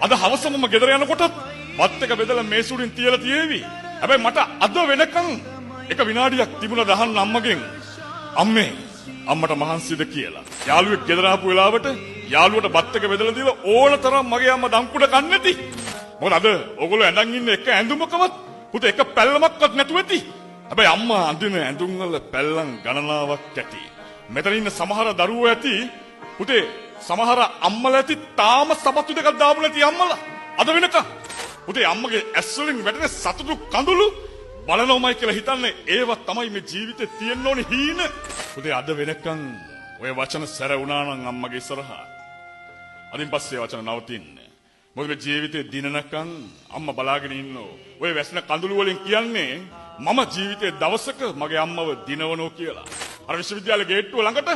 අද හවසම මම ගෙදර යනකොට බත් එක බෙදලා මේසුරින් තියලා තියේවි. හැබැයි මට අද වෙනකන් එක විනාඩියක් තිබුණා දහන්න අම්මගෙන් අම්මේ අම්මට මහන්සිද කියලා. යාළුවෙක් ගෙදර ආපු වෙලාවට යාළුවට බත් එක බෙදලා දීලා ඕනතරම් මගේ අම්මා දම්කුඩ කන්නේ නැති. මොකද අද ඕගොල්ලෝ ඇඳන් ඉන්න එක ඇඳුමකවත් පුතේ එක පැල්ලමක්වත් නැතුව ඇති. හැබැයි අම්මා අඳින ඇඳුම් වල පැල්ලම් ගණනාවක් ඇති. මෙතන ඉන්න සමහර දරුවෝ ඇති පුතේ සමහර අම්මලා ඇති තාම සපත්තු දෙකක් දාපු නැති අම්මලා. අද වෙනකන් පුතේ අම්මගේ ඇස් වලින් වැටෙන සතුටු කඳුළු බලනෝමයි කියලා හිතන්නේ ඒව තමයි මේ ජීවිතේ තියෙන්න ඕනේ හීන. පුතේ අද වෙනකන් ඔය වචන සැර වුණා නම් අම්මගේ ඉස්සරහා. අදින් පස්සේ වචන නවතින්නේ. මොකද මේ ජීවිතේ දිනනකන් අම්මා බලාගෙන ඉන්නෝ. ඔය වැස්න කඳුළු වලින් කියන්නේ මම ජීවිතේ දවසක මගේ අම්මව දිනවනෝ කියලා. අර විශ්වවිද්‍යාලේ ගේට්ටුව ළඟට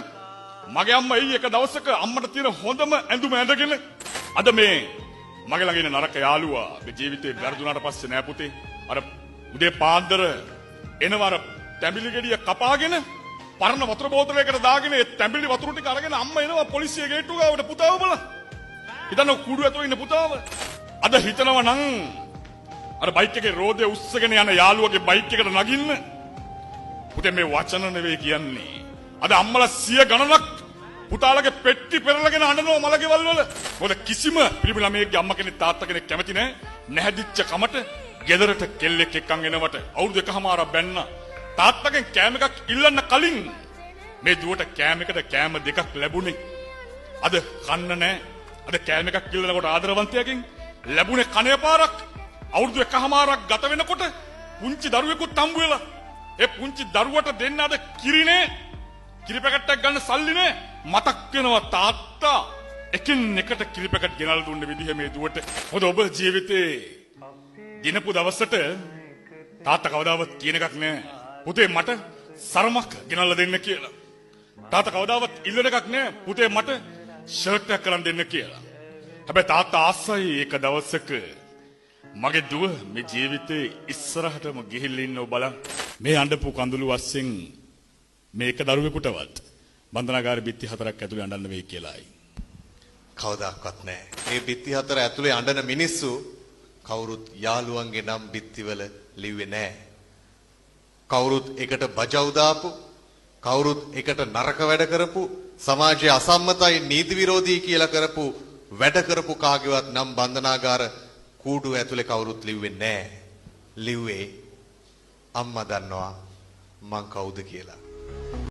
මගේ අම්මා එයි එක දවසක අම්මට තියෙන හොඳම ඇඳුම ඇඳගෙන අද මේ මගේ ළඟ ඉන්න නරක යාළුවා මේ ජීවිතේ වැරදුනාට පස්සේ නෑ පුතේ අර උදේ පාන්දර එනවර තැඹිලි ගෙඩිය කපාගෙන පරණ වතුර බෝතලයකට දාගෙන ඒ තැඹිලි වතුර ටික අරගෙන අම්මා එනවා පොලිසිය ගේට්ටුව ගාවට පුතාව බලන්න. හිතන්න කුඩු ඇතුලේ ඉන්න පුතාව. අද හිතනවා නම් අර බයික් එකේ රෝදේ උස්සගෙන යන යාළුවගේ බයික් එකට නගින්න. පුතේ මේ වචන නෙවෙයි කියන්නේ. අද අම්මලා 100 ගණනක් පුතාලගේ පෙට්ටි පෙරලගෙන අඬනවා මලකෙවල් වල. මොකද කිසිම පිරිමි ළමයෙක්ගේ අම්මා කෙනෙක් තාත්තා කෙනෙක් කැමති නැහැ. නැහැදිච්ච කමට ගෙදරට කෙල්ලෙක් එක්කන් එනවට අවුරුදු එකමාරක් බැන්න තාත්තගෙන් කෑම එකක් ඉල්ලන්න කලින් මේ දුවට කෑම එකට කෑම දෙකක් ලැබුණේ. අද කන්න නැහැ. අද කෑම එකක් ඉල්ලනකොට ආදරවන්තයෙක්ගෙන් ලැබුණේ කණේ පාරක්. අවුරුදු එකමාරක් ගත වෙනකොට පුංචි දරුවෙකුත් හම්බ වෙලා ඒ පුංචි දරුවට දෙන්න අද කිරිනේ කිරි පැකට් එකක් ගන්න සල්ලි නෑ. මතක් වෙනවා තාත්තා එකින් එකට කිරි පැකට් ගෙනල්ලා දුන්න විදිහ මේ දුවට. මොකද ඔබ ජීවිතේ දිනපු දවසට තාත්තා කවදාවත් කියන එකක් නෑ පුතේ මට සරමක් ගෙනල්ලා දෙන්න කියලා. තාත්තා කවදාවත් ඉල්ලන එකක් නෑ පුතේ මට ෂර්ට් එකක් කරන් දෙන්න කියලා. හැබැයි තාත්තා ආසයි එක දවසක මගේ දුව මේ ජීවිතේ ඉස්සරහටම ගිහිල්ලා ඉන්නව බලන්න. මේ අඬපු කඳුළු වස්සෙන් මේක දරුවෙකුටවත් බන්ධනාගාර බිත්ති 4ක් ඇතුලේ අඬන්න වෙයි කියලායි. කවදාවත් නැහැ. මේ බිත්ති 4 ඇතුලේ අඬන මිනිස්සු කවුරුත් යාළුවන්ගේ නම් බිත්තිවල ලිව්වේ නැහැ. කවුරුත් එකට බජව් දාපු, කවුරුත් එකට නරක වැඩ කරපු, සමාජයේ අසම්මතයි නීති විරෝධී කියලා කරපු වැඩ කරපු කාගේවත් නම් බන්ධනාගාර කූඩුව ඇතුලේ කවුරුත් ලිව්වේ නැහැ. ලිව්වේ අම්මා දන්නවා මං කවුද කියලා.